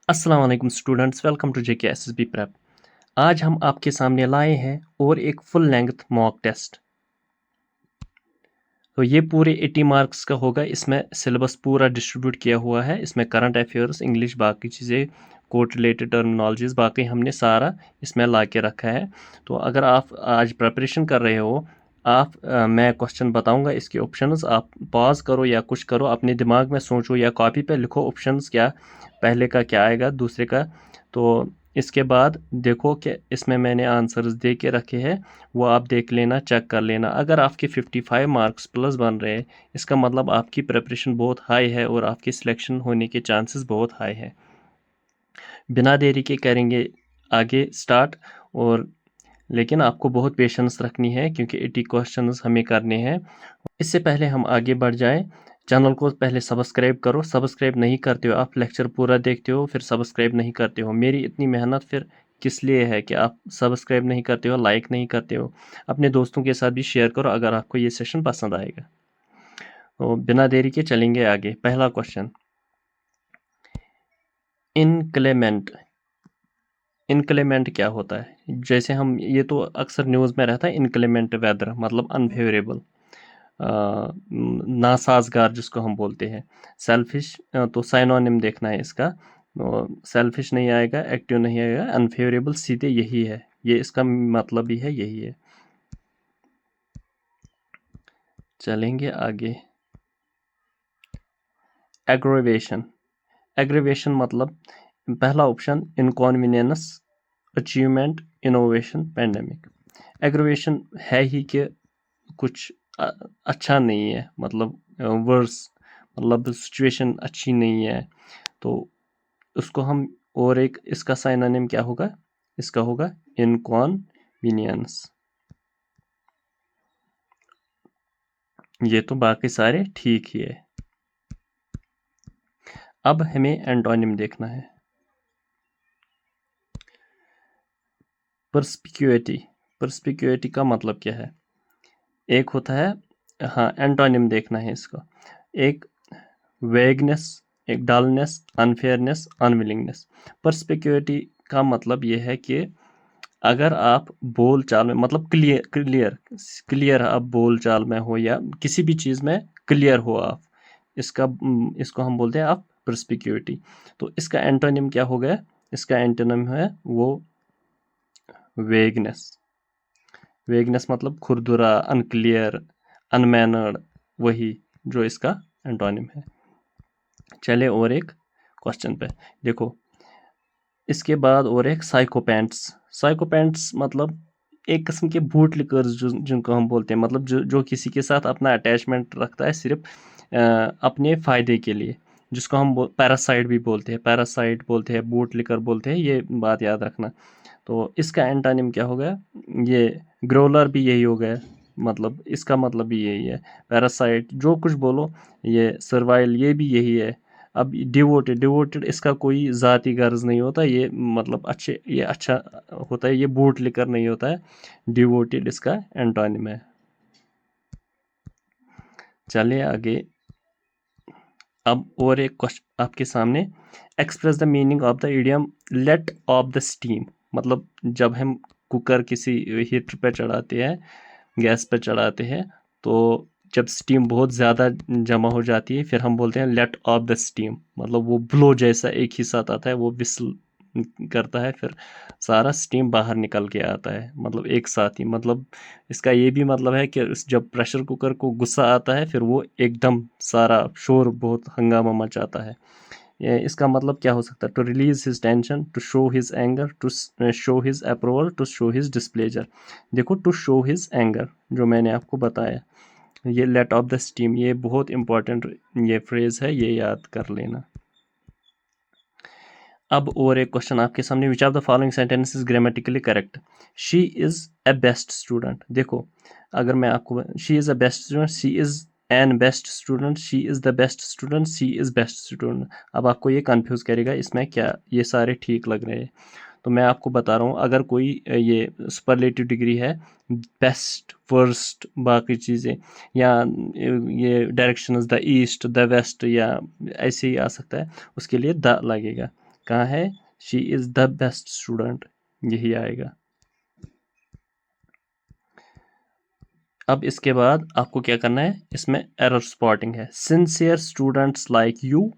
अस्सलाम वालेकुम students, welcome to JK SSB prep. आज हम आपके सामने लाए हैं और एक फुल लेंथ मॉक टेस्ट। तो ये पूरे 80 मार्क्स का होगा। इसमें सिलेबस पूरा डिस्ट्रीब्यूट किया हुआ है। इसमें करंट अफेयर्स, इंग्लिश, बाकी चीज़ें, कोर्ट रिलेटेड टर्मिनोलॉजीज, बाकी हमने सारा इसमें ला के रखा है। तो अगर आप आज प्रिपरेशन कर रहे हो, मैं क्वेश्चन बताऊंगा, इसके ऑप्शंस आप पॉज करो या कुछ करो, अपने दिमाग में सोचो या कॉपी पे लिखो ऑप्शंस क्या, पहले का क्या आएगा, दूसरे का। तो इसके बाद देखो कि इसमें मैंने आंसर्स दे के रखे हैं, वो आप देख लेना, चेक कर लेना। अगर आपके 55 मार्क्स प्लस बन रहे हैं, इसका मतलब आपकी प्रिपरेशन बहुत हाई है और आपकी सिलेक्शन होने के चांसेस बहुत हाई है। बिना देरी के करेंगे आगे स्टार्ट। और लेकिन आपको बहुत पेशेंस रखनी है क्योंकि 80 क्वेश्चंस हमें करने हैं। इससे पहले हम आगे बढ़ जाएं, चैनल को पहले सब्सक्राइब करो। सब्सक्राइब नहीं करते हो, आप लेक्चर पूरा देखते हो फिर सब्सक्राइब नहीं करते हो, मेरी इतनी मेहनत फिर किस लिए है कि आप सब्सक्राइब नहीं करते हो, लाइक नहीं करते हो। अपने दोस्तों के साथ भी शेयर करो अगर आपको ये सेशन पसंद आएगा। तो बिना देरी के चलेंगे आगे। पहला क्वेश्चन, इनक्लेमेंट। इनक्लेमेंट क्या होता है? जैसे हम, ये तो अक्सर न्यूज़ में रहता है, इनक्लेमेंट वेदर मतलब अनफेवरेबल, नासाजगार जिसको हम बोलते हैं। सेल्फिश, तो साइनोनिम देखना है इसका। सेल्फिश नहीं आएगा, एक्टिव नहीं आएगा, अनफेवरेबल सीधे यही है, ये इसका मतलब ही है, यही है। चलेंगे आगे। एग्रेवेशन। एग्रेवेशन मतलब पहला option inconvenience, achievement, innovation, pandemic. Aggravation है ही कि कुछ अच्छा नहीं है, मतलब वर्स, मतलब सिचुएशन अच्छी नहीं है, तो उसको हम, और एक इसका साइनोनिम क्या होगा? इसका होगा इनकॉन्वीनियंस। ये तो बाकी सारे ठीक ही है। अब हमें एंटोनिम देखना है। परस्पिक्यूटी। परस्पिक्यूटी का मतलब क्या है? एक होता है, हाँ, एंटोनिम देखना है इसको। एक वेगनेस, एक डलनेस, अनफेयरनेस, अनविलिंगनेस। परस्पिक्यूटी का मतलब ये है कि अगर आप बोल चाल में, मतलब क्लियर क्लियर क्लियर आप बोल चाल में हो या किसी भी चीज़ में क्लियर हो आप, इसको हम बोलते हैं आप परस्पिक्यूटी। तो इसका एंटोनिम क्या हो गया? इसका एंटोनिम है वो वेगनेस। वेगनेस मतलब खुरदुरा, अनक्लियर, अनमैनर्ड, वही जो इसका एंटोनिम है। चले और एक क्वेश्चन पे देखो। इसके बाद और एक साइकोपैंट्स। साइकोपैंट्स मतलब एक किस्म के बूट लिकर्स जिनको हम बोलते हैं, मतलब जो किसी के साथ अपना अटैचमेंट रखता है सिर्फ अपने फ़ायदे के लिए, जिसको हम पैरासाइट भी बोलते हैं, पैरासाइट बोलते हैं, बूट लिकर बोलते हैं, ये बात याद रखना। तो इसका एंटानिम क्या हो गया? ये ग्रोलर भी यही हो गया, मतलब इसका मतलब भी यही है। पैरासाइट जो कुछ बोलो, ये सर्वाइल ये भी यही है। अब डिवोटेड, डिवोटेड इसका कोई ज़ाती गर्ज नहीं होता, ये मतलब अच्छे, ये अच्छा होता है, ये बूट लिकर नहीं होता है। डिवोटेड इसका एंटोनिम है। चलिए आगे। अब और एक क्वेश्चन आपके सामने, express the meaning of the idiom let off the steam. मतलब जब हम कुकर किसी हीटर पे चढ़ाते हैं, गैस पे चढ़ाते हैं, तो जब स्टीम बहुत ज़्यादा जमा हो जाती है, फिर हम बोलते हैं लेट ऑफ द स्टीम, मतलब वो ब्लो जैसा एक ही साथ आता है, वो विसल करता है, फिर सारा स्टीम बाहर निकल के आता है, मतलब एक साथ ही। मतलब इसका ये भी मतलब है कि जब प्रेशर कुकर को गुस्सा आता है, फिर वो एकदम सारा शोर, बहुत हंगामा मचाता है। इसका मतलब क्या हो सकता है? To release his tension, to show his anger, to show his approval, to show his displeasure. देखो, टू शो हिज एंगर जो मैंने आपको बताया, ये लेट ऑफ द स्टीम, ये बहुत इंपॉर्टेंट ये फ्रेज है, ये याद कर लेना। अब और एक क्वेश्चन आपके सामने, विच of the following sentence is grammatically correct? She is a best student. देखो, अगर मैं आपको, she is a best student, she is an best student, she is the best student, she is best student. अब आपको ये confuse करेगा इसमें क्या, ये सारे ठीक लग रहे हैं। तो मैं आपको बता रहा हूँ, अगर कोई ये सुपरलेटिव डिग्री है, बेस्ट, वर्स्ट, बाकी चीज़ें, या ये direction the east, the west, या ऐसे ही आ सकता है, उसके लिए द लगेगा। कहाँ है, she is the best student, यही आएगा। अब इसके बाद आपको क्या करना है, इसमें एरर स्पॉटिंग है। Sincere students like you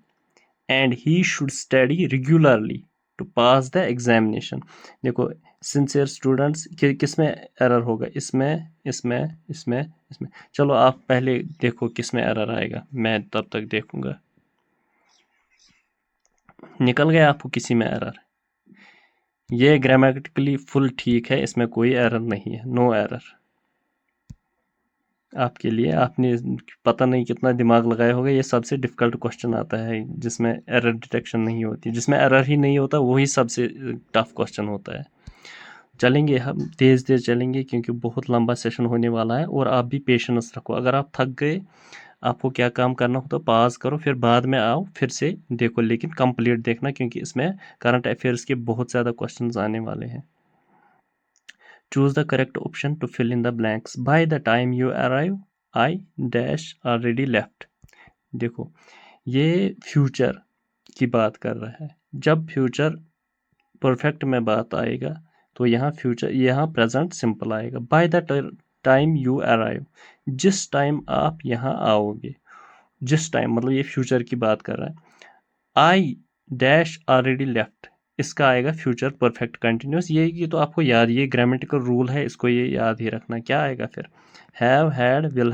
and he should study regularly to pass the examination. देखो सिंसियर स्टूडेंट्स किस में एरर होगा, इसमें इसमें इसमें इसमें। चलो आप पहले देखो किस में एरर आएगा, मैं तब तक देखूंगा। निकल गया आपको किसी में एरर? ये ग्रामेटिकली फुल ठीक है, इसमें कोई एरर नहीं है, नो एरर आपके लिए। आपने पता नहीं कितना दिमाग लगाया होगा, ये सबसे डिफ़िकल्ट क्वेश्चन आता है जिसमें एरर डिटेक्शन नहीं होती। जिसमें एरर ही नहीं होता वही सबसे टफ क्वेश्चन होता है। चलेंगे हम तेज़ तेज़ चलेंगे क्योंकि बहुत लंबा सेशन होने वाला है, और आप भी पेशेंस रखो। अगर आप थक गए, आपको क्या काम करना हो तो पॉज करो, फिर बाद में आओ फिर से देखो, लेकिन कंप्लीट देखना क्योंकि इसमें करंट अफेयर्स के बहुत ज़्यादा क्वेश्चंस आने वाले हैं। Choose the correct option to fill in the blanks. By the time you arrive, I dash already left. देखो ये फ्यूचर की बात कर रहा है। जब फ्यूचर परफेक्ट में बात आएगा तो यहाँ फ्यूचर, यहाँ प्रेजेंट सिंपल आएगा। By the time you arrive, जिस टाइम आप यहाँ आओगे, जिस टाइम मतलब ये फ्यूचर की बात कर रहा है। आई डैश ऑलरेडी लेफ्ट, इसका आएगा फ्यूचर परफेक्ट कंटिन्यूस। ये तो आपको याद, ये ग्रामेटिकल रूल है, इसको ये याद ही रखना। क्या आएगा फिर, have, had, will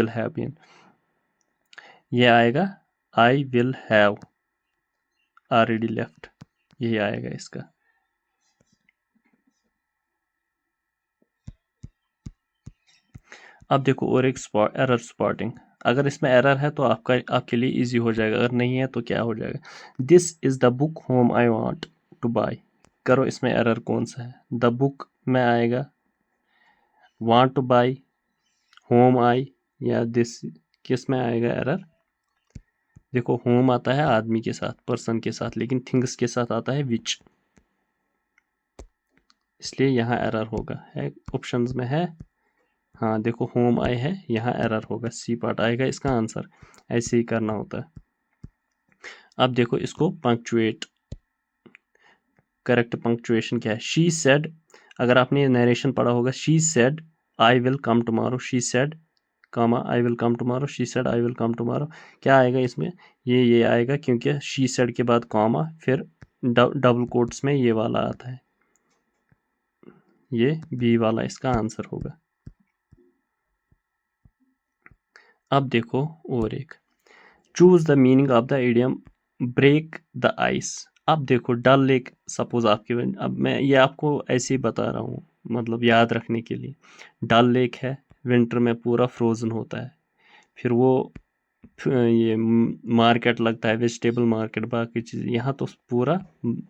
have been. ये आएगा I will have already left, यही आएगा इसका। अब देखो और एक एरर स्पॉटिंग। अगर इसमें एरर है तो आपके लिए इजी हो जाएगा, अगर नहीं है तो क्या हो जाएगा। This is the book whom I want to buy. करो इसमें एरर कौन सा है, द बुक में आएगा, वांट टू बाय, होम आई, या दिस, किस में आएगा एरर। देखो होम आता है आदमी के साथ, पर्सन के साथ, लेकिन थिंग्स के साथ आता है विच, इसलिए यहाँ एरर होगा। है ऑप्शंस में है, हाँ देखो होम आई है, यहाँ एरर होगा, सी पार्ट आएगा इसका आंसर। ऐसे ही करना होता है। अब देखो इसको पंक्चुएट, करेक्ट पंक्चुएशन क्या है। शी सेड, अगर आपने नरेशन पढ़ा होगा, she said I will come tomorrow, she said comma I will come tomorrow, she said I will come tomorrow. क्या आएगा इसमें, ये आएगा क्योंकि शी सेड के बाद कॉमा, फिर डबल कोट्स में ये वाला आता है, ये बी वाला इसका आंसर होगा। अब देखो और एक, choose the meaning of the idiom break the ice. अब देखो डल लेक, सपोज आपके, अब मैं ये आपको ऐसे ही बता रहा हूँ मतलब याद रखने के लिए। डल लेक है, विंटर में पूरा फ्रोज़न होता है, फिर वो ये मार्केट लगता है, वेजिटेबल मार्केट, बाकी चीज़, यहाँ तो पूरा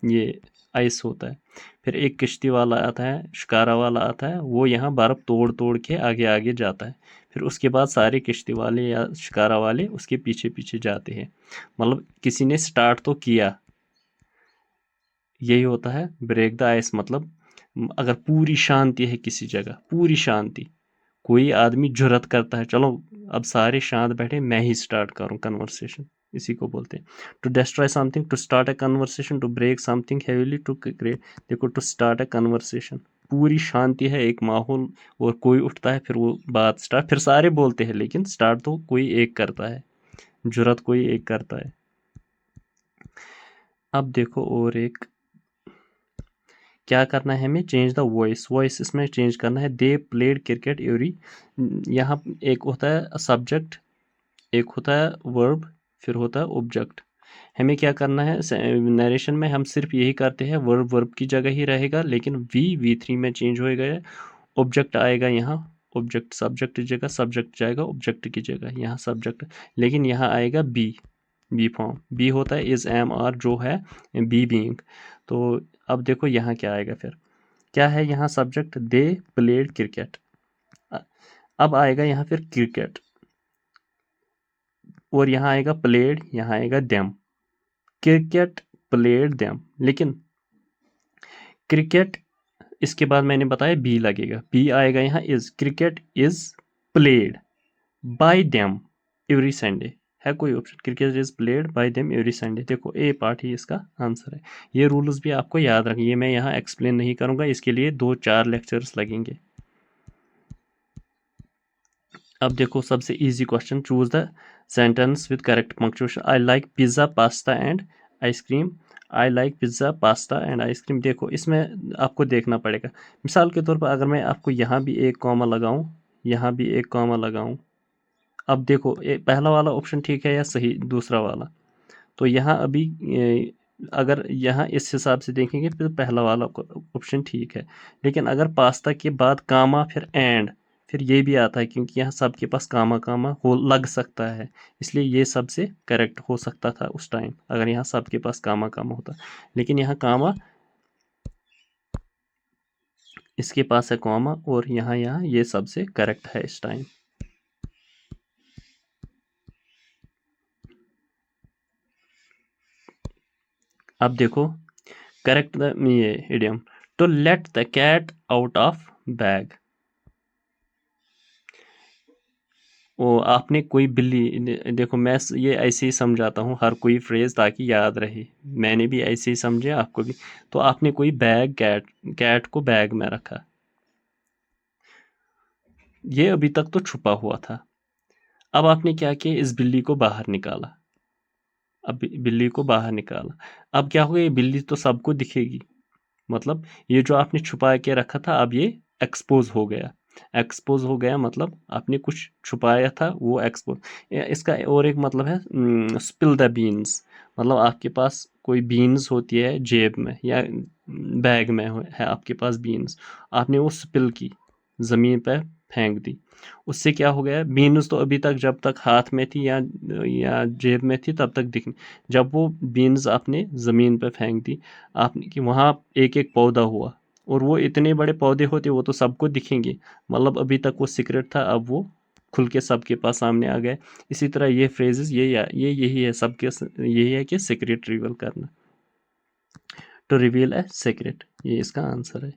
ये आइस होता है। फिर एक किश्ती वाला आता है, शिकारा वाला आता है, वो यहाँ बर्फ़ तोड़ तोड़ के आगे आगे जाता है। फिर उसके बाद सारे किश्ती वाले या शिकारा वाले उसके पीछे पीछे जाते हैं। मतलब किसी ने स्टार्ट तो किया, यही होता है ब्रेक द आइस। मतलब अगर पूरी शांति है किसी जगह, पूरी शांति, कोई आदमी जुर्रत करता है, चलो अब सारे शांत बैठे, मैं ही स्टार्ट करूं कन्वर्सेशन, इसी को बोलते हैं। To destroy something, to start a conversation, to break something heavily, to create. देखो टू स्टार्ट अ कन्वर्सेशन, पूरी शांति है, एक माहौल, और कोई उठता है, फिर वो बात स्टार्ट, फिर सारे बोलते हैं, लेकिन स्टार्ट तो कोई एक करता है, जुर्रत कोई एक करता है। अब देखो और एक, क्या करना है हमें, चेंज द वॉइस, वॉइस इसमें चेंज करना है। दे प्लेड क्रिकेट एवरी, यहाँ एक होता है सब्जेक्ट, एक होता है वर्ब, फिर होता है ऑब्जेक्ट। हमें क्या करना है, नरेशन में हम सिर्फ यही करते हैं, वर्ब वर्ब की जगह ही रहेगा, लेकिन V3 में चेंज हो गया, ऑब्जेक्ट आएगा यहाँ, ऑब्जेक्ट सब्जेक्ट की जगह, सब्जेक्ट जाएगा ऑब्जेक्ट की जगह, यहाँ सब्जेक्ट, लेकिन यहाँ आएगा बी फॉर्म। बी होता है इज, एम, आर, जो है बी बीइंग। तो अब देखो यहाँ क्या आएगा फिर, क्या है यहाँ सब्जेक्ट, दे प्लेड क्रिकेट। अब आएगा यहाँ फिर क्रिकेट, और यहाँ आएगा प्लेड, यहाँ आएगा देम, क्रिकेट प्लेड देम। लेकिन क्रिकेट, इसके बाद मैंने बताया बी लगेगा, बी आएगा यहाँ is, cricket is played by them every Sunday, है कोई option? Cricket is played by them every Sunday. देखो ए पार्ट ही इसका आंसर है। ये रूल्स भी आपको याद रखिए, मैं यहाँ एक्सप्लेन नहीं करूँगा, इसके लिए 2-4 लेक्चर्स लगेंगे। अब देखो सबसे easy question, choose the sentence with correct punctuation. I like pizza pasta and ice cream. I like pizza pasta and ice cream. देखो इसमें आपको देखना पड़ेगा, मिसाल के तौर पर अगर मैं आपको यहाँ भी एक कॉमा लगाऊं, यहाँ भी एक कॉमा लगाऊं, अब देखो पहला वाला ऑप्शन ठीक है या सही, दूसरा वाला? तो यहाँ अभी अगर यहाँ इस हिसाब से देखेंगे फिर पहला वाला ऑप्शन ठीक है, लेकिन अगर पास्ता के बाद कामा फिर एंड, फिर ये भी आता है, क्योंकि यहाँ सबके पास कामा कामा हो लग सकता है, इसलिए ये सबसे करेक्ट हो सकता था उस टाइम अगर यहाँ सबके पास कामा कामा होता, लेकिन यहाँ कामा इसके पास है कॉमा, और यहाँ ये सबसे करेक्ट है इस टाइम। अब देखो करेक्ट द ये idiom, to let the cat out of bag. वो आपने कोई बिल्ली, देखो मैं ये ऐसे ही समझाता हूँ हर कोई फ्रेज ताकि याद रहे, मैंने भी ऐसे ही समझे, आपको भी। तो आपने कोई बैग, कैट को बैग में रखा, ये अभी तक तो छुपा हुआ था, अब आपने क्या किया, इस बिल्ली को बाहर निकाला, अब बिल्ली को बाहर निकाला, अब क्या होगा, ये बिल्ली तो सबको दिखेगी, मतलब ये जो आपने छुपा के रखा था अब ये एक्सपोज हो गया। एक्सपोज हो गया मतलब आपने कुछ छुपाया था वो एक्सपोज। इसका और एक मतलब है स्पिल द बीन्स, मतलब आपके पास कोई बीन्स होती है जेब में या बैग में है आपके पास बीन्स, आपने वो स्पिल की, ज़मीन पर फेंक दी, उससे क्या हो गया, बीन्स तो अभी तक जब तक हाथ में थी या जेब में थी तब तक दिखनी, जब वो बीन्स आपने ज़मीन पर फेंक दी, आपने कि वहाँ एक एक पौधा हुआ, और वो इतने बड़े पौधे होते वो तो सबको दिखेंगे, मतलब अभी तक वो सीक्रेट था, अब वो खुल के सबके पास सामने आ गए। इसी तरह ये फ्रेजेस ये यही है सबके, यही है कि सीक्रेट रिवील करना, टू रिवील ए सीक्रेट, ये इसका आंसर है।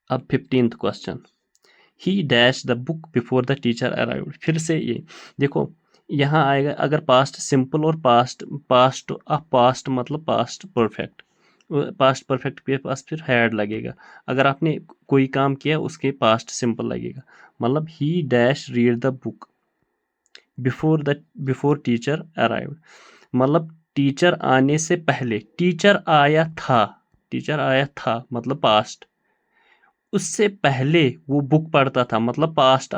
अब 15th question, he dash the book before the teacher arrived. फिर से ये देखो यहाँ आएगा, अगर पास्ट सिंपल और पास्ट मतलब पास्ट परफेक्ट, पास्ट परफेक्ट के पास फिर हैड लगेगा, अगर आपने कोई काम किया उसके पास्ट सिंपल लगेगा, मतलब ही dash read the book before teacher arrived, मतलब टीचर आने से पहले, टीचर आया था मतलब पास्ट, उससे पहले वो बुक पढ़ता था, मतलब पास्ट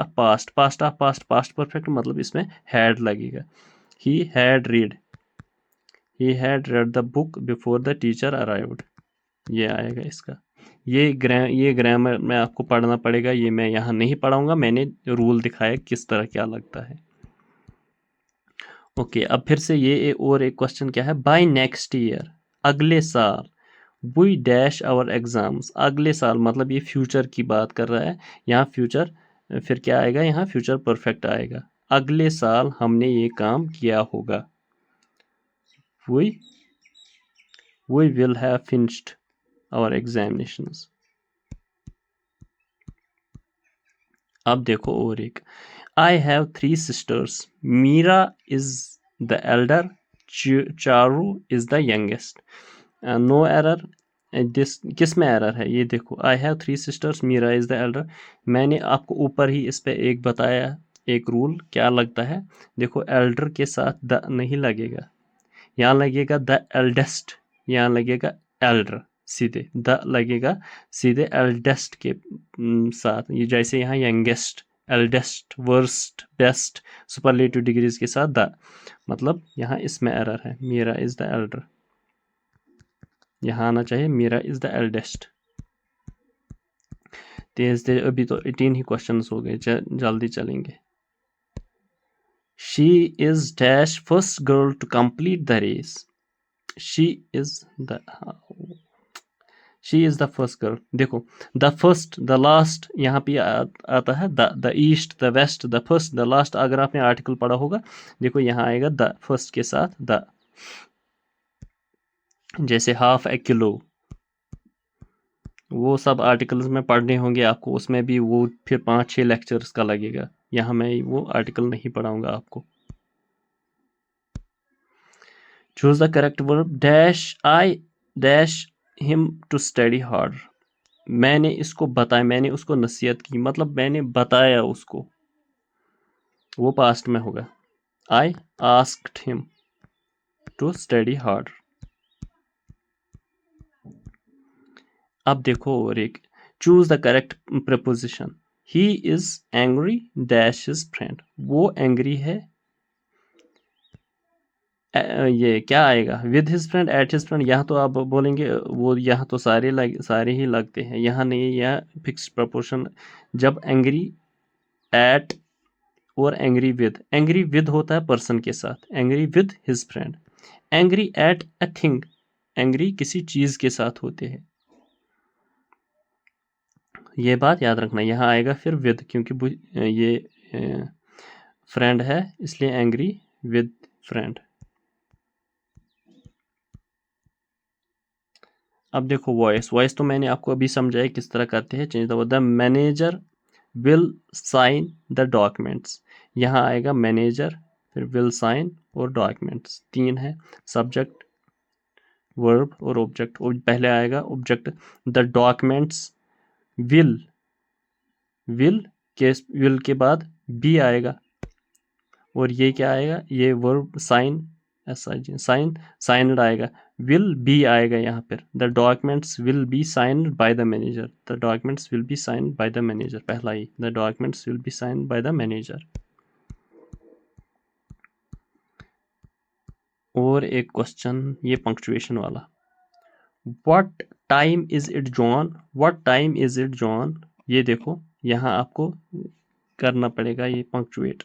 परफेक्ट, मतलब इसमें हैड लगेगा, he had read the book before the teacher arrived, ये आएगा इसका। ये ग्रामर में आपको पढ़ना पड़ेगा, ये मैं यहाँ नहीं पढ़ाऊंगा, मैंने रूल दिखाया किस तरह क्या लगता है। ओके, अब फिर से ये और एक क्वेश्चन क्या है, बाय नेक्स्ट ईयर, अगले साल, वी डैश आवर एग्जाम्स, अगले साल मतलब ये फ्यूचर की बात कर रहा है, यहाँ फ्यूचर फिर क्या आएगा, यहाँ फ्यूचर परफेक्ट आएगा, अगले साल हमने ये काम किया होगा, we will have finished our examinations। अब देखो और एक, I have 3 sisters, Meera is the elder, Charu is the youngest, no error, किस में एरर है, ये देखो I have 3 sisters, Meera is the elder, मैंने आपको ऊपर ही इस पे एक बताया, एक रूल क्या लगता है, देखो एल्डर के साथ द नहीं लगेगा, यहाँ लगेगा द एल्डेस्ट, यहाँ लगेगा एल्डर, सीधे द लगेगा सीधे एल्डेस्ट के साथ, ये जैसे यहाँ youngest, eldest, worst, best, superlative degrees के साथ द, मतलब यहाँ इसमें एरर है, मीरा इज द एल्डर, यहाँ आना चाहिए मीरा इज द एल्डेस्ट। तेज अभी तो 18 ही क्वेश्चंस हो गए, जल्दी चलेंगे। She is dash first girl to complete the race, she is the first girl, देखो द फर्स्ट द लास्ट यहाँ पे आता है, the east the west the first the last, अगर आपने आर्टिकल पढ़ा होगा, देखो यहाँ आएगा द फर्स्ट के साथ द, जैसे हाफ ए किलो, वो सब आर्टिकल्स में पढ़ने होंगे आपको, उसमें भी वो फिर 5-6 लेक्चर्स का लगेगा। यहाँ मैं वो आर्टिकल नहीं पढ़ाऊंगा आपको। Choose the correct verb. Dash I dash him to study hard. मैंने इसको बताया, मैंने उसको नसीहत की, मतलब मैंने बताया उसको, वो पास्ट में होगा। I asked him to study hard. अब देखो और एक, choose the correct preposition. He is angry dash his friend. वो एंग्री है, ये क्या आएगा, with his friend, at his friend. यहाँ तो आप बोलेंगे वो, यहाँ तो सारे ही लगते हैं, यहाँ नहीं, यह फिक्स्ड प्रपोर्शन। जब एंग्री एट और एंग्री विद होता है पर्सन के साथ, angry with his friend. Angry at a thing, angry किसी चीज के साथ होते हैं, ये बात याद रखना। यहाँ आएगा फिर विद, क्योंकि ये फ्रेंड है, इसलिए एंग्री विद फ्रेंड। अब देखो वॉइस तो मैंने आपको अभी समझाया किस तरह करते हैं। Change the manager will sign the documents. यहाँ आएगा मैनेजर, फिर विल साइन और डॉक्यूमेंट्स, 3 है, सब्जेक्ट वर्ब और ऑब्जेक्ट। पहले आएगा object, the documents will, will के बाद बी आएगा, और ये क्या आएगा, ये वर्ब साइन, साइन साइनड आएगा, विल बी आएगा यहाँ पर। The documents will be signed by the manager, the documents will be signed by the manager, पहला ही, the documents will be signed by the manager. और एक क्वेश्चन ये punctuation वाला, what time is it John, what time is it John. ये देखो यहाँ आपको करना पड़ेगा ये पंक्चुएट।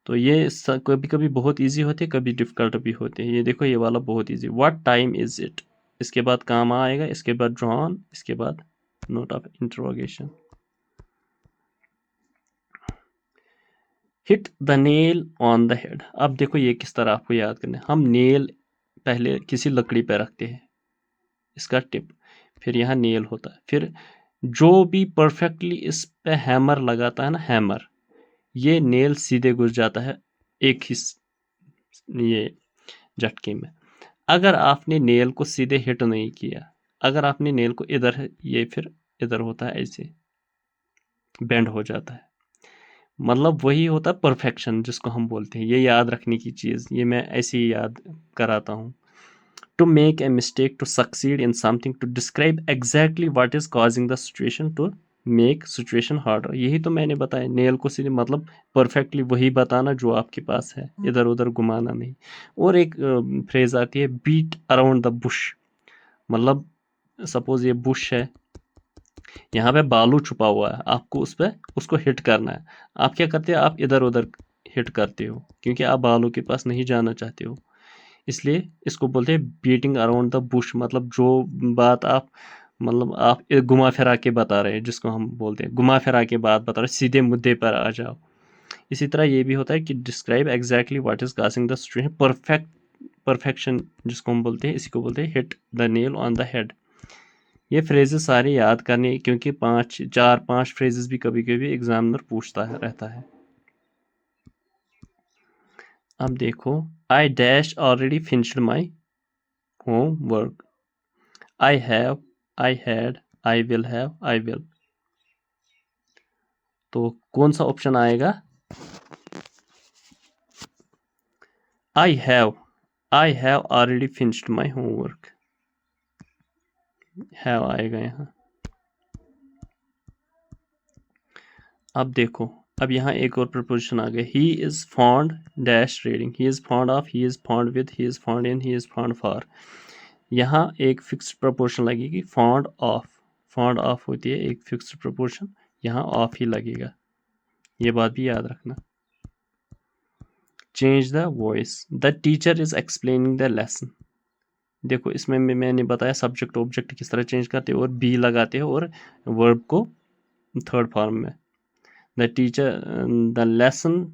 तो ये कभी कभी बहुत इजी होते, कभी डिफिकल्ट भी होते हैं। ये देखो ये वाला बहुत easy, what time is it, इसके बाद काम आएगा, इसके बाद जॉन, इसके बाद note of interrogation. Hit the nail on the head. अब देखो ये किस तरह आपको याद करना है। हम नेल पहले किसी लकड़ी पे रखते हैं, इसका टिप, फिर यहाँ नेल होता है, फिर जो भी परफेक्टली इस पे हैमर लगाता है ना, हैमर, ये नेल सीधे घुस जाता है एक ही ये झटके में। अगर आपने नेल को सीधे हिट नहीं किया, अगर आपने नेल को इधर, ये फिर इधर होता है, ऐसे बेंड हो जाता है, मतलब वही होता है परफेक्शन जिसको हम बोलते हैं। ये याद रखने की चीज़, ये मैं ऐसे ही याद कराता हूँ। To make a mistake, to succeed in something, to describe exactly what is causing the situation, to make situation harder. यही तो मैंने बताया, नेल को सीधे मतलब परफेक्टली वही बताना जो आपके पास है, इधर उधर घुमाना नहीं। और एक फ्रेज आती है, बीट अराउंड द बुश। मतलब सपोज ये बुश है, यहाँ पे बालू छुपा हुआ है, आपको उस पर उसको हिट करना है। आप क्या करते हो, आप इधर उधर हिट करते हो, क्योंकि आप बालू के पास नहीं जाना चाहते हो, इसलिए इसको बोलते हैं बीटिंग अराउंड द बुश। मतलब जो बात आप, मतलब आप घुमा फिरा के बता रहे हैं, जिसको हम बोलते हैं घुमा फिरा के बात बता रहे, सीधे मुद्दे पर आ जाओ। इसी तरह ये भी होता है कि describe exactly what is causing the situation, perfection जिसको हम बोलते हैं, इसी को बोलते हैं hit the nail on the head. ये फ्रेजेस सारे याद करने, क्योंकि 4-5 फ्रेजेस भी कभी कभी एग्जामिनर पूछता है रहता है। अब देखो, I dash already finished my home work. I have, I had, I will have, I will. तो कौन सा ऑप्शन आएगा, I have already finished my homework, have आएगा यहाँ। अब देखो, अब यहाँ एक और प्रपोजिशन आ गया, he is fond dash reading, he is fond of, he is fond with, he is fond in, he is fond for. यहाँ एक फिक्स्ड प्रपोर्शन लगेगी, फॉन्ड ऑफ होती है एक फिक्स्ड प्रपोर्शन, यहाँ ऑफ ही लगेगा, ये बात भी याद रखना। Change the voice, the teacher is explaining the lesson. देखो इसमें मैंने बताया सब्जेक्ट ऑब्जेक्ट किस तरह चेंज करते हैं, और बी लगाते हैं और वर्ब को थर्ड फॉर्म में। The teacher, the lesson,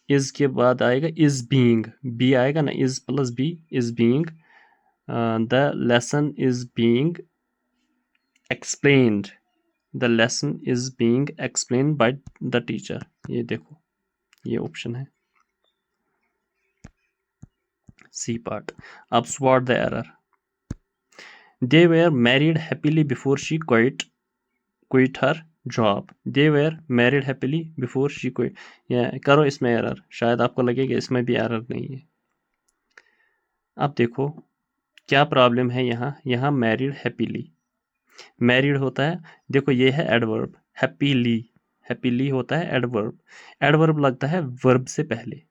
is के बाद आएगा इज बीइंग, बी आएगा ना, is plus be, is being, the lesson is being explained, the lesson is being explained by the teacher. ये देखो, ये ऑप्शन है सी पार्ट. अब swat the error. They were married happily before she quit her job. They were married happily before she quit. करो इसमें error, शायद आपको लगेगा इसमें भी एरर नहीं है. अब देखो क्या प्रॉब्लम है यहाँ मैरिड हैप्पीली. मैरिड होता है, देखो ये है एडवर्ब. हैप्पीली होता है एडवर्ब. एडवर्ब लगता है वर्ब से पहले,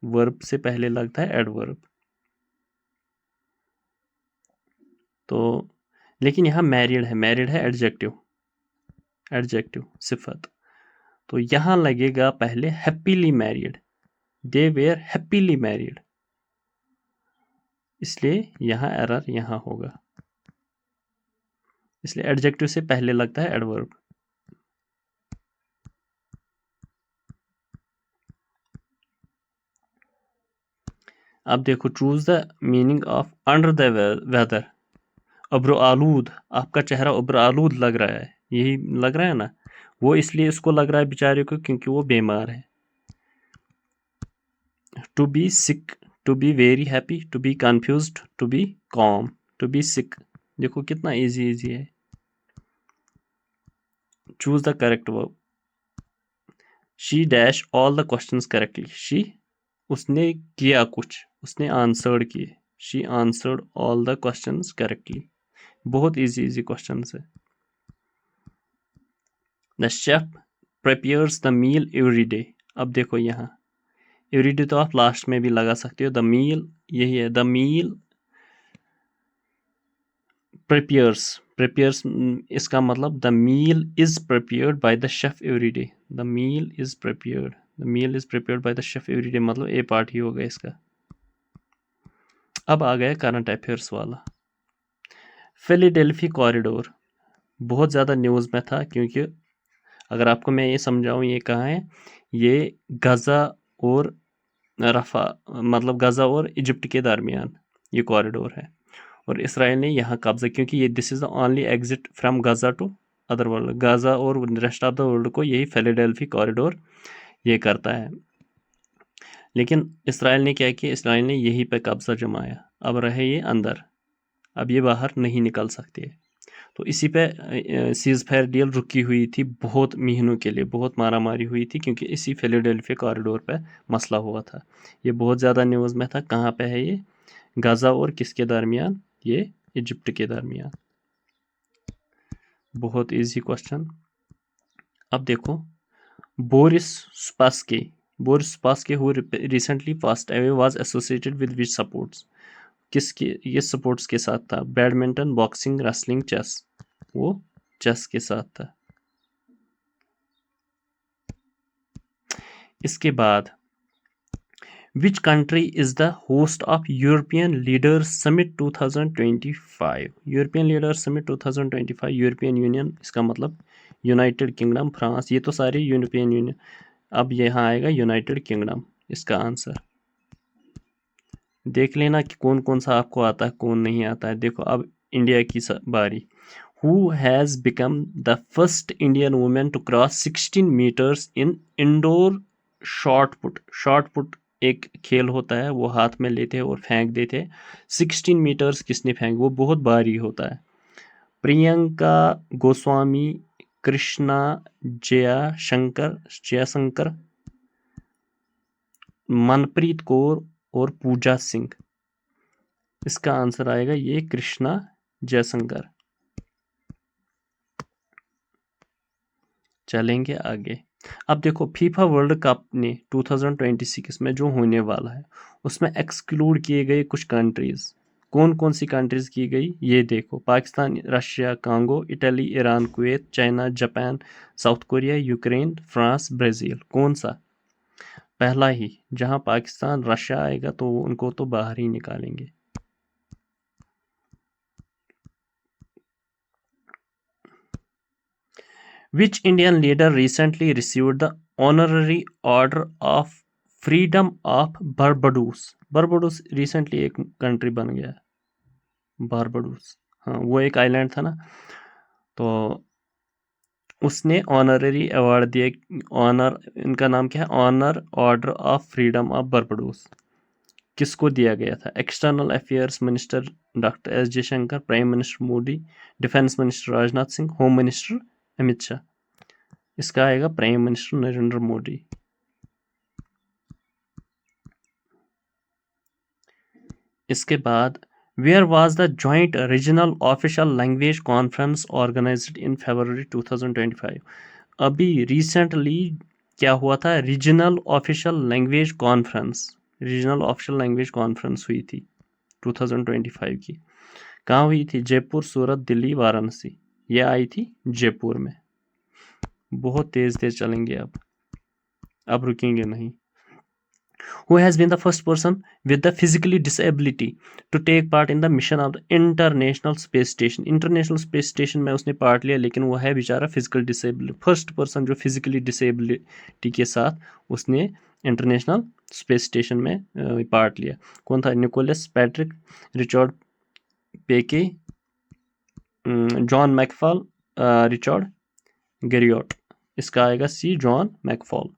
वर्ब से पहले लगता है एडवर्ब. तो लेकिन यहाँ मैरिड है एडजेक्टिव सिफत. तो यहाँ लगेगा पहले happily married. They were happily married, इसलिए यहाँ एरर यहाँ होगा. इसलिए एडजेक्टिव से पहले लगता है एडवर्ब. अब देखो choose the meaning of under the weather. अब्र आलूद, आपका चेहरा अब्र आलूद लग रहा है, यही लग रहा है ना. वो इसलिए इसको लग रहा है बेचारे को क्योंकि वो बीमार है. To be sick, to be very happy, to be confused, to be calm, to be sick. देखो कितना इजी है. Choose the correct verb. She dash all the questions correctly. She, उसने किया कुछ, उसने आंसर्ड किए. She answered all the questions correctly. बहुत easy question है. The chef prepares the meal every day. अब देखो यहाँ एवरी डे तो आप लास्ट में भी लगा सकते हो. द मील यही है, द मील प्रिपेयर्स इसका मतलब the meal is prepared by the chef every day. The meal is prepared by the chef every day, मतलब ए पार्ट ही होगा इसका. अब आ गया करंट अफेयर्स वाला. फिलाडेल्फी कॉरिडोर बहुत ज़्यादा न्यूज़ में था, क्योंकि अगर आपको मैं ये समझाऊँ ये कहाँ है, ये गज़ा और रफ़ा, मतलब गज़ा और इजिप्ट के दरमियान ये कॉरिडोर है. और इसराइल ने यहाँ कब्जा, क्योंकि ये this is the only exit from Gaza to other world. Gaza और रेस्ट ऑफ द वर्ल्ड को यही फिलाडेल्फी कॉरिडोर ये करता है. लेकिन इसराइल ने क्या किया, इसराइल ने यहीं पे कब्जा जमाया. अब रहे ये अंदर, अब ये बाहर नहीं निकल सकते. तो इसी पे सीज फायर डील रुकी हुई थी बहुत महीनों के लिए, बहुत मारामारी हुई थी, क्योंकि इसी फिलाडेल्फिया कॉरिडोर पे मसला हुआ था. ये बहुत ज़्यादा न्यूज़ में था. कहाँ पे है ये, गज़ा और किसके दरमियान, ये इजिप्ट के दरमियान. बहुत इजी क्वेश्चन. अब देखो Boris Spassky who recently passed away was associated with which sports. किसके, ये स्पोर्ट्स के साथ था. Badminton, boxing, wrestling, chess. वो चेस के साथ था. इसके बाद which country is the host of European leaders summit 2025. European leaders summit 2025. European Union, इसका मतलब यूनाइटेड किंगडम, फ्रांस, ये तो सारे यूरोपियन यूनियन. अब यहाँ आएगा यूनाइटेड किंगडम इसका आंसर. देख लेना कि कौन कौन सा आपको आता है, कौन नहीं आता है. देखो अब इंडिया की बारी. Who has become the first Indian woman to cross 16 meters in indoor shot put. Short put एक खेल होता है, वो हाथ में लेते हैं और फेंक देते हैं. 16 मीटर्स किसने फेंक, वो बहुत भारी होता है. प्रियंका गोस्वामी, कृष्णा जयशंकर, मनप्रीत कौर और पूजा सिंह. इसका आंसर आएगा ये कृष्णा जयशंकर. चलेंगे आगे. अब देखो फीफा वर्ल्ड कप ने 2026 में जो होने वाला है, उसमें एक्सक्लूड किए गए कुछ कंट्रीज. कौन कौन सी कंट्रीज की गई ये देखो. Pakistan, Russia, Congo, Italy, Iran, Kuwait, China, Japan, south Korea, Ukraine, France, Brazil. कौन सा, पहला ही. जहां पाकिस्तान रशिया आएगा तो उनको तो बाहर ही निकालेंगे. Which Indian leader recently received the honorary order of freedom of Barbados? Barbados recently एक कंट्री बन गया है. बारबाडोस, हाँ वो एक आइलैंड था ना. तो उसने ऑनररी अवार्ड दिया, ऑनर, इनका नाम क्या है, honour order of freedom of Barbados, किसको दिया गया था? External affairs minister doctor S Jaishankar, prime minister Modi, defence minister Rajnath Singh, home minister Amit Shah. इसका आएगा प्राइम मिनिस्टर नरेंद्र मोदी। इसके बाद where was the joint regional official language conference organised in February 2025? अभी रिसेंटली क्या हुआ था? Regional official language conference, regional official language conference हुई थी 2025 की। कहाँ हुई थी? जयपुर, सूरत, दिल्ली, वाराणसी। ये आई थी जयपुर में। बहुत तेज तेज चलेंगे अब रुकेंगे नहीं। Who has been the first person with the physically disability to take part in the mission of the International Space Station? International Space Station में उसने पार्ट लिया, लेकिन वो है बेचारा फिजिकल डिसेबल, फर्स्ट पर्सन जो फिजिकली डिसेबिलिटी के साथ उसने इंटरनेशनल स्पेस स्टेशन में पार्ट लिया। कौन था? निकोलस पैट्रिक, रिचर्ड पेके, जॉन मैकफॉल, रिचर्ड गेरियोट। इसका आएगा सी, जॉन मैकफॉल।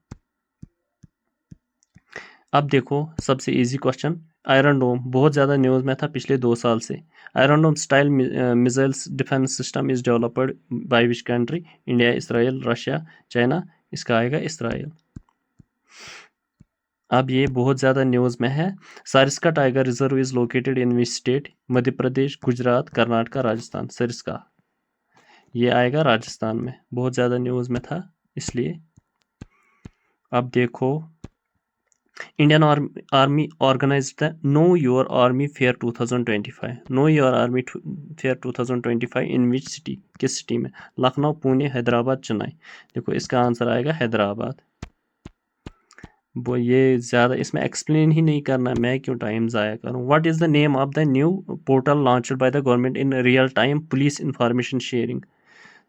अब देखो सबसे इजी क्वेश्चन, आयरन डोम बहुत ज़्यादा न्यूज़ में था पिछले 2 साल से। Iron dome style missiles defence system is developed by which country? India, Israel, Russia, China. इसका आएगा इसराइल। अब ये बहुत ज़्यादा न्यूज़ में है। Sariska tiger reserve is located in which state? Madhya Pradesh, Gujarat, Karnataka, Rajasthan. Sariska ये आएगा राजस्थान में, बहुत ज़्यादा न्यूज़ में था इसलिए। अब देखो Indian army organised the know your army fair 2025। Know your army fair 2025 in which city? किस सिटी में? लखनऊ, पुणे, हैदराबाद, चेन्नई। देखो इसका आंसर आएगा हैदराबाद। वो ये ज़्यादा इसमें एक्सप्लेन ही नहीं करना, मैं क्यों टाइम ज़ाया करूँ। What is the name of the new portal launched by the government in real time police information sharing?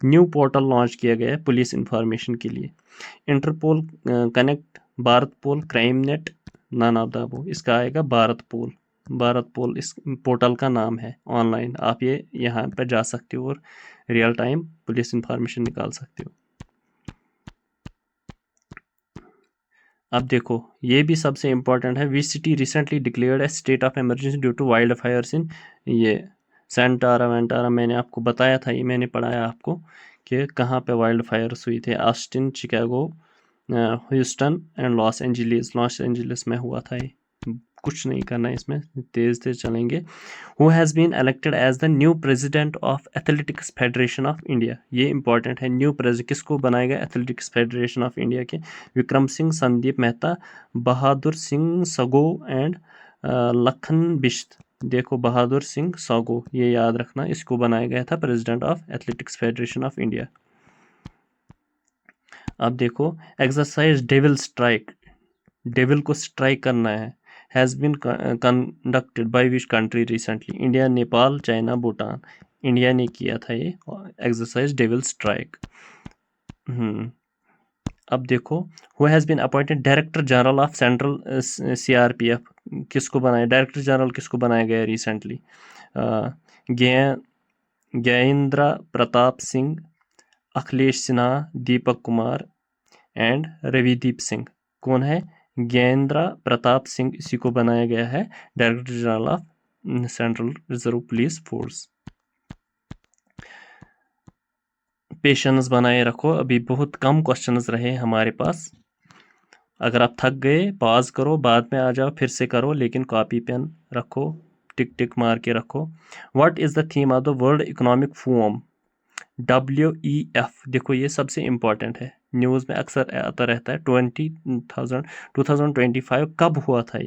New portal launch किया गया है पुलिस इंफॉर्मेशन के लिए। Interpol connect, Bharatpol, crime net, none of the above. इसका आएगा भारत पोल। भारत पोल इस portal का नाम है, ऑनलाइन आप ये यहाँ पर जा सकते हो और रियल टाइम पुलिस इंफॉर्मेशन निकाल सकते हो। अब देखो ये भी सबसे इम्पोर्टेंट है, which city recently declared a state of emergency due to wild fires in? ये सेंटारा वेंटारा, मैंने आपको बताया था, ये मैंने पढ़ाया आपको कि कहाँ पे वाइल्ड फायर्स हुई थे। Austin, Chicago, Houston and Los Angeles. Los Angeles में हुआ था ये। कुछ नहीं करना है इसमें, तेज तेज चलेंगे। Who has been elected as the new president of athletics federation of India? ये इंपॉर्टेंट है, न्यू प्रेसिडेंट किसको बनाएगा एथलेटिक्स फेडरेशन ऑफ इंडिया के? विक्रम सिंह, संदीप मेहता, बहादुर सिंह सगो एंड लखन बिश्त। देखो बहादुर सिंह सगो, ये याद रखना, इसको बनाया गया था president of athletics federation of India. अब देखो एक्सरसाइज डेविल स्ट्राइक, डेविल को स्ट्राइक करना है, has been conducted by which country recently? India, Nepal, China, Bhutan. India ने किया था ये एक्सरसाइज डेविल स्ट्राइक। अब देखो who has been appointed director general of central CRPF? किसको बनाया डायरेक्टर जनरल, किसको बनाया गया रिसेंटली? ज्ञानेंद्र प्रताप सिंह, अखिलेश सिन्हा, दीपक कुमार एंड रविदीप सिंह। कौन है? ज्ञानेंद्र प्रताप सिंह, इसी को बनाया गया है director general of central reserve police force. Patience बनाए रखो, अभी बहुत कम क्वेश्चंस रहे हमारे पास। अगर आप थक गए पॉज करो, बाद में आ जाओ फिर से करो, लेकिन कॉपी पेन रखो, टिक टिक मार के रखो। What is the theme of the world economic forum? WEF। देखो ये सबसे इम्पोर्टेंट है, न्यूज़ में अक्सर आता रहता है। 2025 कब हुआ था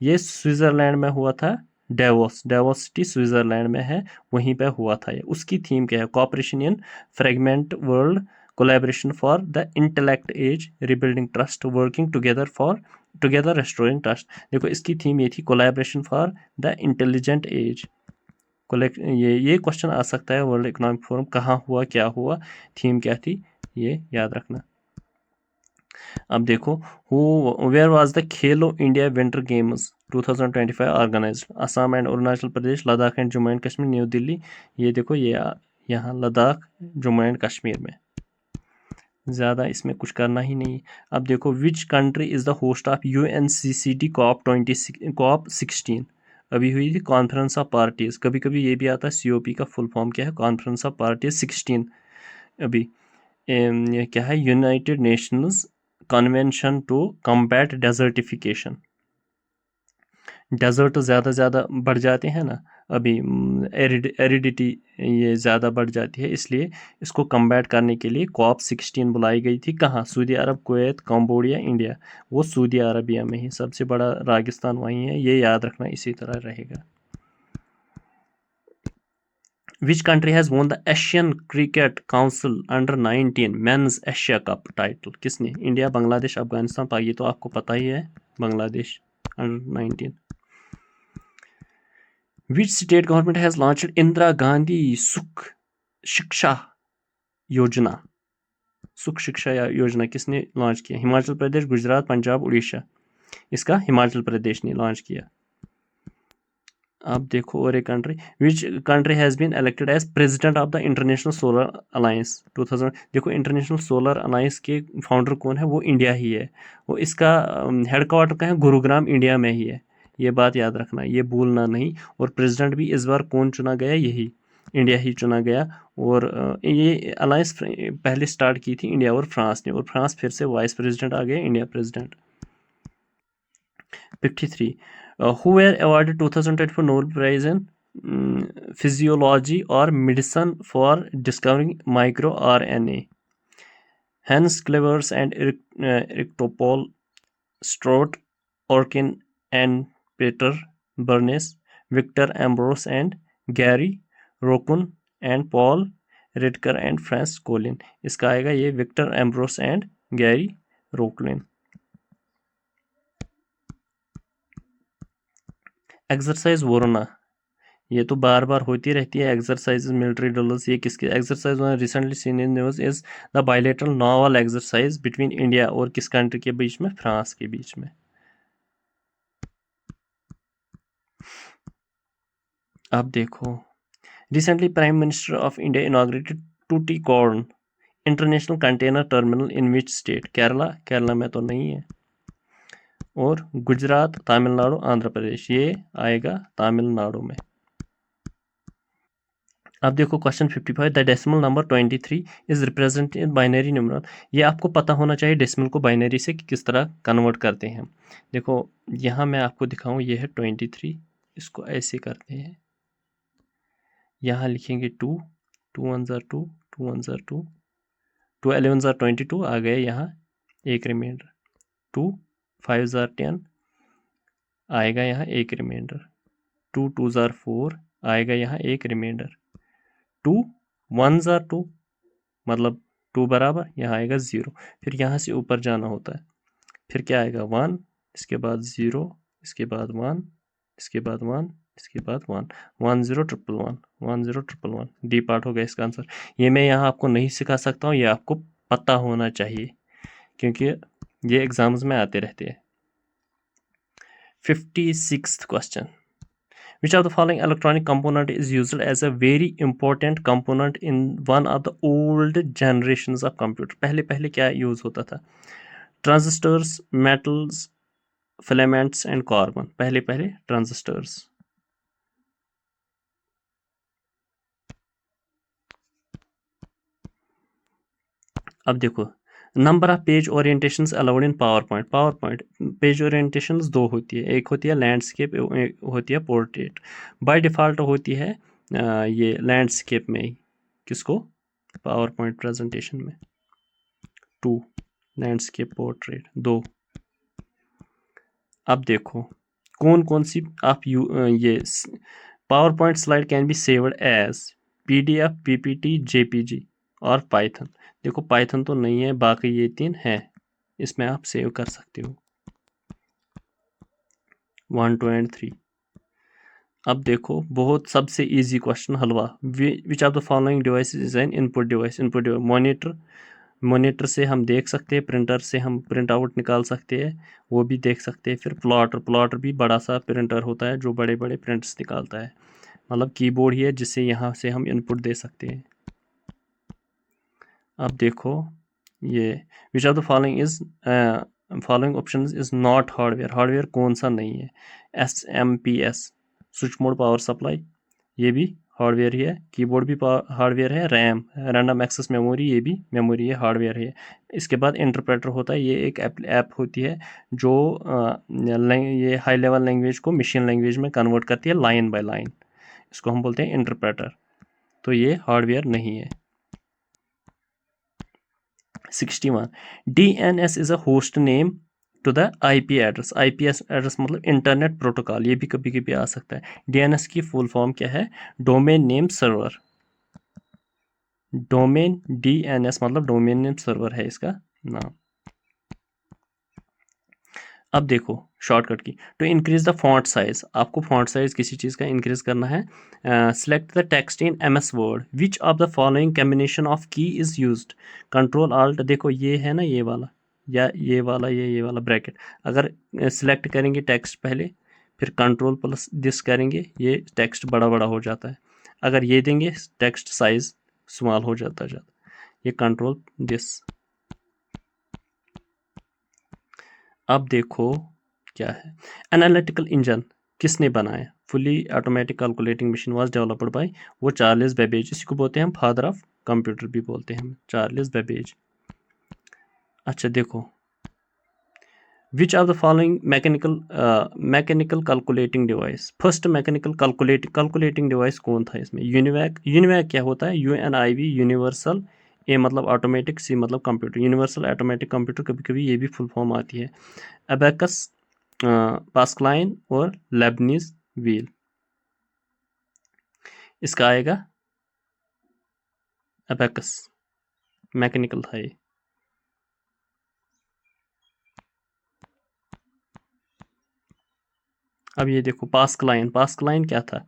ये स्विट्ज़रलैंड में हुआ था। डेवोस सिटी स्विट्ज़रलैंड में है, वहीं पे हुआ था ये। उसकी थीम क्या है? Cooperation in fragment world, collaboration for the intellect age, rebuilding trust, working together restoring trust. देखो इसकी थीम ये थी, collaboration for the intelligent age. ये क्वेश्चन आ सकता है, वर्ल्ड इकोनॉमिक फोरम कहाँ हुआ, क्या हुआ, थीम क्या थी, ये याद रखना। अब देखो where was the Khelo India winter games 2025 organised? Assam and Arunachal Pradesh, Ladakh and Jammu and Kashmir, new Delhi. ये देखो ये यहाँ लद्दाख, जम्मू एंड कश्मीर में। ज़्यादा इसमें कुछ करना ही नहीं। अब देखो, which country is the host of UNCCD COP16? अभी हुई थी कॉन्फ्रेंस ऑफ पार्टीज। कभी कभी ये भी आता है COP का फुल फॉर्म क्या है, कॉन्फ्रेंस ऑफ पार्टीज 16। अभी ये क्या है, United Nations convention to combat desertification. Desert ज़्यादा बढ़ जाते हैं ना, अभी एरिडिटी ये ज़्यादा बढ़ जाती है, इसलिए इसको कम्बैट करने के लिए COP16 बुलाई गई थी। कहाँ? सऊदी अरब, कुवैत, कंबोडिया, इंडिया। वो सऊदी अरबिया में ही, सबसे बड़ा रेगिस्तान वहीं है, ये याद रखना, इसी तरह रहेगा। Which country has won the Asian Cricket Council Under-19 Men's Asia Cup title? किसने? इंडिया, बांग्लादेश, अफगानिस्तान, ये तो आपको पता ही है, Bangladesh Under-19। Which state government has launched Indira Gandhi Sukh Shiksha Yojana? सुख शिक्षा योजना किसने लॉन्च किया? हिमाचल प्रदेश, गुजरात, पंजाब, उड़ीसा। इसका हिमाचल प्रदेश ने लॉन्च किया। अब देखो और एक country, which country has been elected as president of the international solar alliance 2000। देखो, इंटरनेशनल सोलर अलायंस के फाउंडर कौन है? वो इंडिया ही है। वो इसका हेडक्वार्टर का है गुरुग्राम, इंडिया में ही है। ये बात याद रखना, ये भूलना नहीं। और प्रेसिडेंट भी इस बार कौन चुना गया? यही इंडिया ही चुना गया। और ये अलायंस पहले स्टार्ट की थी इंडिया और फ्रांस ने, और फ्रांस फिर से वाइस प्रेसिडेंट आ गया, India president. 53 who were awarded 2024 Nobel Prize in Physiology or Medicine for discovering microRNA? Hans Clevers and Erik Strout, Orkin and Peter Bernays, Victor Ambros and Gary Rokun and Paul Ridker and Franz Collin। इसका आएगा ये Victor Ambrose and Gary Rocklin. Exercise वोरोना, ये तो बार बार होती रहती है, exercise military drills. ये किसके exercise? Recently seen in news is the bilateral novel exercise between India और किस कंट्री के बीच में? फ्रांस के बीच में। अब देखो, recently prime minister of India inaugurated Tuticorin international container terminal in which state? Kerala, Kerala में तो नहीं है। और गुजरात, तमिलनाडु, आंध्र प्रदेश, ये आएगा तमिलनाडु में। अब देखो question 55, the decimal number 23 is represented in binary numeral. ये आपको पता होना चाहिए डेसिमल को बाइनरी से किस तरह कन्वर्ट करते हैं। देखो, यहाँ मैं आपको दिखाऊं, ये है 23, इसको ऐसे करते हैं, यहाँ लिखेंगे 2, 2 1 ज़ा 2, 2 1 ज़ा 2, 2 11 ज़ा 22 आ गए, यहाँ एक रिमाइंडर, 2 5 ज़ा 10 आएगा, यहाँ एक रिमाइंडर, 2 2 ज़ा 4 आएगा, यहाँ एक रिमाइंडर, 2 1 ज़ा 2 मतलब 2 बराबर, यहाँ आएगा 0। फिर यहाँ से ऊपर जाना होता है, फिर क्या आएगा 1, इसके बाद 0, इसके बाद 1, इसके बाद 1, इसके बाद 1, 1 0 1 1 1 0 1 1। डी पार्ट हो गया इसका आंसर। ये मैं यहाँ आपको नहीं सिखा सकता हूँ, ये आपको पता होना चाहिए क्योंकि ये एग्जाम्स में आते रहते हैं। 56th question, which of the following electronic component is used as a very important component in one of the old generations of computer? पहले पहले क्या यूज होता था? Transistors, metals, filaments and carbon. पहले पहले ट्रांजिस्टर्स। अब देखो, number of page orientations allowed in power point. Power point page orientations 2 होती है, एक होती है लैंडस्केप, एक होती है पोर्ट्रेट। बाय डिफ़ॉल्ट होती है ये लैंडस्केप में ही, किसको? पावर पॉइंट प्रेजेंटेशन में 2, लैंडस्केप, पोर्ट्रेट 2। अब देखो कौन कौन सी आप ये power point slide can be saved as PDF, PPT, JPG और पाइथन। देखो पाइथन तो नहीं है, बाकी ये 3 हैं, इसमें आप सेव कर सकते हो 1 2 एंड 3। अब देखो बहुत सबसे easy question, halwa. Which of the following devices is an input device? Input device monitor, monitor से हम देख सकते हैं, प्रिंटर से हम प्रिंट आउट निकाल सकते हैं, वो भी देख सकते हैं। फिर प्लॉटर, प्लॉटर भी बड़ा सा प्रिंटर होता है जो बड़े बड़े प्रिंट्स निकालता है। मतलब कीबोर्ड ही है जिससे यहाँ से हम इनपुट दे सकते हैं। अब देखो ये विच of the following option is not hardware, hardware कौन सा नहीं है? SMPS switch mode power supply, ये भी हार्डवेयर ही है। कीबोर्ड भी हार्डवेयर है। रैम रैंडम एक्सेस मेमोरी, ये भी मेमोरी है, हार्डवेयर है। इसके बाद इंटरप्रेटर होता है, ये एक ऐप होती है जो ये हाई लेवल लैंग्वेज को मशीन लैंग्वेज में कन्वर्ट करती है लाइन बाय लाइन, इसको हम बोलते हैं इंटरप्रेटर। तो ये हार्डवेयर नहीं है। 61 DNS is a host name to the IP address. IP address मतलब इंटरनेट प्रोटोकॉल, ये भी कभी कभी आ सकता है। DNS की फुल फॉर्म क्या है? Domain name server. Domain DNS मतलब डोमेन नेम सर्वर है इसका नाम। अब देखो shortcut key, to increase the font size, आपको फॉन्ट साइज किसी चीज़ का इंक्रीज करना है। Select the text in MS Word, which of the following combination of key is used? Control alt, देखो ये है ना ये वाला या ये वाला, ये वाला ब्रैकेट, अगर सिलेक्ट करेंगे टेक्स्ट पहले फिर कंट्रोल प्लस दिस करेंगे, ये टेक्स्ट बड़ा बड़ा हो जाता है। अगर ये देंगे टेक्स्ट साइज स्मॉल हो जाता ये कंट्रोल दिस। अब देखो क्या है, एनालिटिकल इंजन किसने बनाया? Fully automatic calculating machine was developed by, वो चार्ल्स बेबेज, इसी को बोलते हैं हम फादर ऑफ कंप्यूटर भी बोलते हैं हम, चार्ल्स बेबेज। अच्छा देखो, विच of the following mechanical calculating device? First mechanical calculating device कौन था इसमें? यूनिवैक। यूनिवैक क्या होता है? UNIV यूनिवर्सल, A मतलब ऑटोमेटिक, C मतलब कंप्यूटर, यूनिवर्सल ऑटोमेटिक कंप्यूटर, कभी कभी ये भी फुल फॉर्म आती है। अबेकस, पास्कलाइन और लेबनीज व्हील, इसका आएगा अबेकस, मैकेनिकल था ये। अब ये देखो पास्कलाइन, पास्कलाइन क्या था?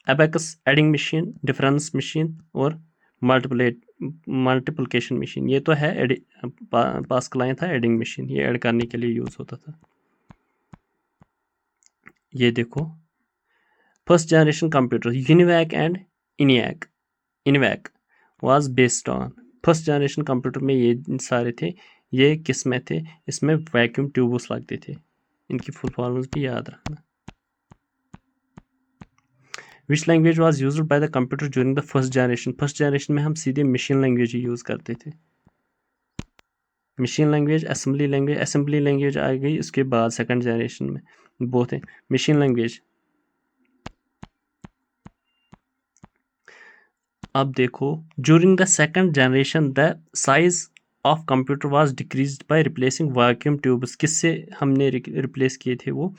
Abacus adding machine, difference machine और मल्टीप्लिकेशन मशीन, ये तो है पास्कलाइन था एडिंग मशीन, ये ऐड करने के लिए यूज होता था। ये देखो first generation computer UNIVAC and ENIAC, ENIAC was based on, first generation computer में ये सारे थे, ये किस में थे? इसमें वैक्यूम ट्यूब्स लगते थे, इनकी फुल फॉर्म्स भी याद रखना। Which language was used by the computer during the first generation? First generation में हम सीधे मशीन लैंग्वेज ही यूज करते थे। मशीन लैंग्वेज, असेंबली लैंग्वेज आ गई उसके बाद सेकंड जनरेशन में, बोथ है मशीन लैंग्वेज। अब देखो during the second generation the size of computer was decreased by replacing vacuum tubes, किससे हमने रिप्लेस किए थे वो?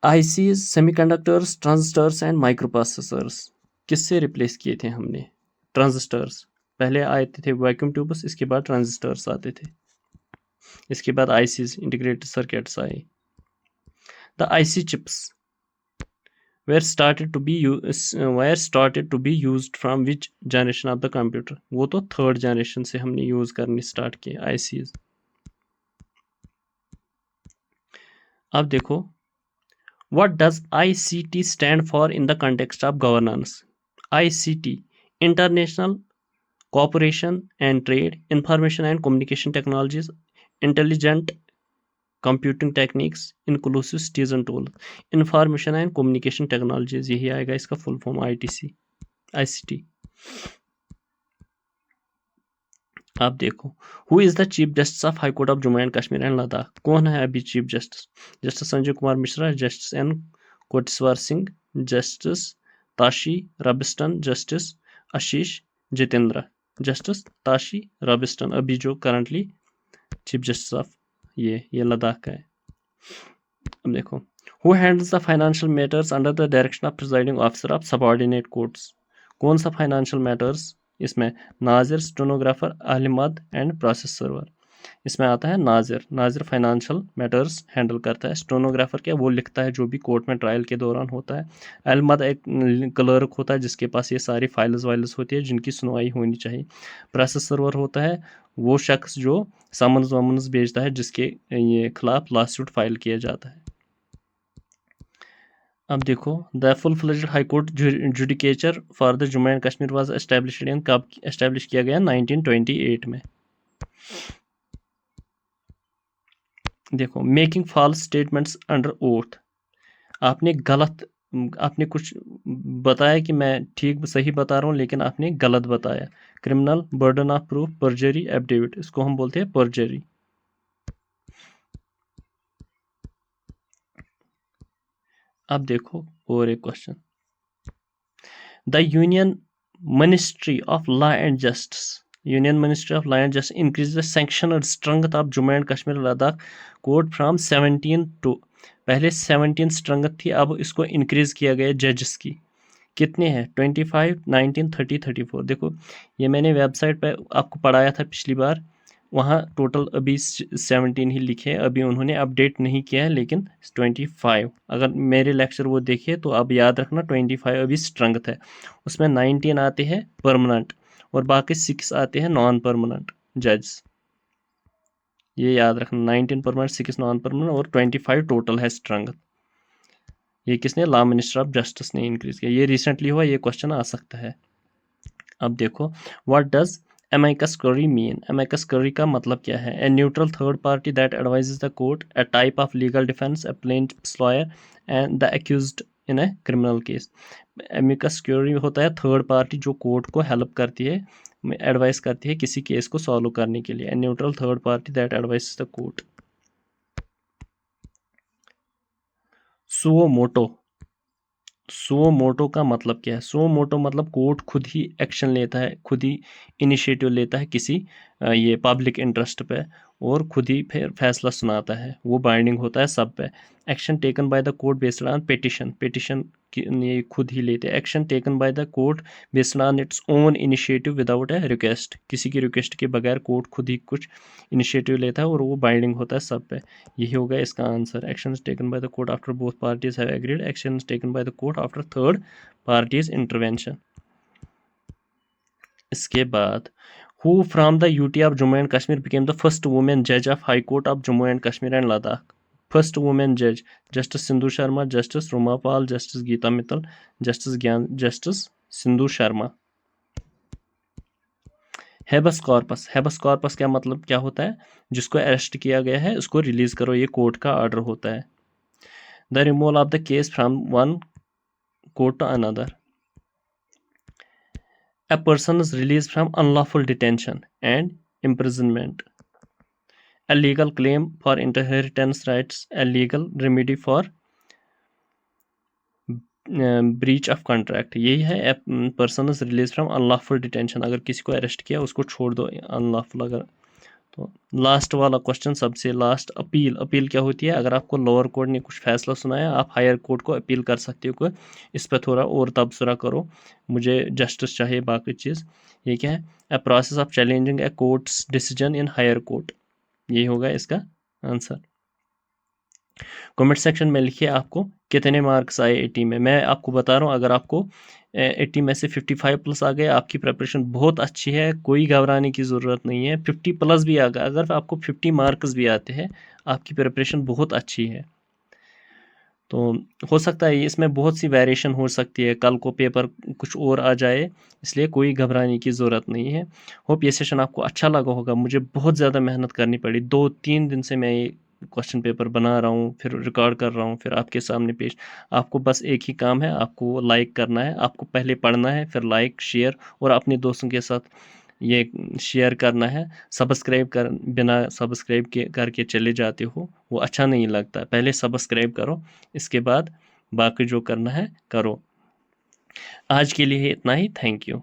ICs, semiconductors, transistors and microprocessors, किससे रिप्लेस किए थे हमने? ट्रांजिस्टर्स, पहले आए थे वैक्यूम ट्यूब्स, इसके बाद ट्रांजिस्टर्स आते थे, इसके बाद ICs इंटीग्रेटेड सर्किट्स आए। The IC chips were started to be used from which generation of the computer? वो तो थर्ड जनरेशन से हमने यूज करनी स्टार्ट किए ICs। अब देखो what does ICT stand for in the context of governance? ICT, International Cooperation and Trade, Information and Communication Technologies, Intelligent Computing Techniques, Inclusive Citizen Tool, Information and Communication Technologies, यही आएगा इसका full form ICT। आप देखो who is the chief justice of high court of Jammu and Kashmir and Ladakh? कौन है अभी chief justice? Justice Sanjay Kumar Mishra, justice N Koteshwar Singh, justice Tashi Robinson, justice Ashish Jitendra, justice Tashi Robinson अभी जो करंटली चीफ जस्टिस ऑफ ये लद्दाख का है। अब देखो who handles the financial matters under the direction of presiding officer of subordinate courts? कौन सा फाइनेंशियल मैटर्स इसमें? नाजिर, स्टेनोग्राफर, अहलमद एंड प्रोसेस सर्वर, इसमें आता है नाजिर। नाजिर फाइनेंशियल मैटर्स हैंडल करता है। स्टेनोग्राफर क्या? वो लिखता है जो भी कोर्ट में ट्रायल के दौरान होता है। अहलमद एक क्लर्क होता है जिसके पास ये सारी फाइल्स वाइल्स होती है जिनकी सुनवाई होनी चाहिए। प्रोसेस सर्वर होता है वो शख्स जो समन्स वमन्स भेजता है जिसके ये खिलाफ लॉसूट फाइल किया जाता है। अब देखो, the full fledged high court judicature for the Jammu and Kashmir was established in, कब एस्टैब्लिश किया गया? 1928 में। देखो, making false statements under oath, आपने गलत, आपने कुछ बताया कि मैं ठीक सही बता रहा हूँ लेकिन आपने गलत बताया। Criminal, burden of proof, perjury, affidavit, इसको हम बोलते हैं परजरी। अब देखो और एक question, the union ministry of law and justice, union ministry of law and justice increase the sanctioned strength of Jammu and Kashmir Ladakh court from 17 to, पहले 17 स्ट्रेंथ थी, अब इसको इंक्रीज किया गया जजेस की। कितने हैं? 25, 19, 30, 34। देखो, ये मैंने वेबसाइट पे आपको पढ़ाया था पिछली बार, वहाँ टोटल अभी 17 ही लिखे हैं, अभी उन्होंने अपडेट नहीं किया है, लेकिन 25, अगर मेरे लेक्चर वो देखिए तो आप याद रखना 25 अभी स्ट्रेंथ है। उसमें 19 आते हैं परमानेंट और बाकी 6 आते हैं नॉन परमानेंट जज, ये याद रखना, 19 परमानेंट, 6 नॉन परमानेंट और 25 टोटल है स्ट्रेंथ। ये किसने? लॉ मिनिस्टर ऑफ जस्टिस ने इंक्रीज किया, ये रिसेंटली हुआ, ये क्वेश्चन आ सकता है। अब देखो, what does amicus curiae mean? amicus curiae का मतलब क्या है? A neutral third party that advises the court, a type of legal defence, a plaintiff's lawyer and the accused in a criminal case. amicus curiae होता है third party जो court को help करती है, एडवाइस करती है किसी केस को सॉल्व करने के लिए। A neutral third party that advises the court. Suo motu, suo motu का मतलब क्या है? सुओ मोटो मतलब कोर्ट खुद ही एक्शन लेता है, खुद ही इनिशिएटिव लेता है किसी ये पब्लिक इंटरेस्ट पे, और खुद ही फिर फैसला सुनाता है, वो बाइंडिंग होता है सब पे। Action taken by the court based on petition, petition ये खुद ही लेते हैं। Action taken by the court based on its own initiative without A request, किसी की रिक्वेस्ट के बगैर कोर्ट खुद ही कुछ इनिशिएटिव लेता है और वो बाइंडिंग होता है सब पे। यही होगा इसका answer. Action taken by the court after both parties have agreed, action taken by the court after third parties intervention. इसके बाद, who from the UT of Jammu and Kashmir became the first woman judge of High Court of Jammu and Kashmir and Ladakh? First woman judge, Justice Sindhu Sharma, Justice Ruma Pal, Justice Geeta Mittal, Justice Sindhu Sharma। Habeas corpus, habeas corpus क्या मतलब क्या होता है? जिसको arrest किया गया है उसको रिलीज करो, ये कोर्ट का ऑर्डर होता है। The removal of the case from one court to another, a person is released from unlawful detention and imprisonment, a legal claim for inheritance rights, a legal remedy for breach of contract। यही है a person is released from unlawful detention, अगर किसी को arrest किया उसको छोड़ दो unlawful। अगर तो लास्ट वाला क्वेश्चन सबसे लास्ट, अपील। अपील क्या होती है? अगर आपको लोअर कोर्ट ने कुछ फैसला सुनाया, आप हायर कोर्ट को अपील कर सकते हो कि इस पर थोड़ा और तबसरा करो, मुझे जस्टिस चाहिए, बाकी चीज़। ये क्या है? A process of challenging a court's decision in higher court, यही होगा इसका आंसर। कमेंट सेक्शन में लिखिए आपको कितने मार्क्स आए 80 में। मैं आपको बता रहा हूँ, अगर आपको 80 में से 55 प्लस आ गए, आपकी प्रिपरेशन बहुत अच्छी है, कोई घबराने की ज़रूरत नहीं है। 50 प्लस भी आ गया, अगर आपको 50 मार्क्स भी आते हैं, आपकी प्रिपरेशन बहुत अच्छी है। तो हो सकता है इसमें बहुत सी वेरिएशन हो सकती है, कल को पेपर कुछ और आ जाए, इसलिए कोई घबराने की ज़रूरत नहीं है। होप ये सेशन आपको अच्छा लगा होगा। मुझे बहुत ज़्यादा मेहनत करनी पड़ी, 2-3 दिन से मैं ये क्वेश्चन पेपर बना रहा हूँ, फिर रिकॉर्ड कर रहा हूँ, फिर आपके सामने पेश। आपको बस एक ही काम है, आपको लाइक करना है, आपको पहले पढ़ना है, फिर लाइक, शेयर और अपने दोस्तों के साथ ये शेयर करना है। सब्सक्राइब कर, बिना सब्सक्राइब के करके चले जाते हो, वो अच्छा नहीं लगता। पहले सब्सक्राइब करो, इसके बाद बाकी जो करना है करो। आज के लिए इतना ही, थैंक यू।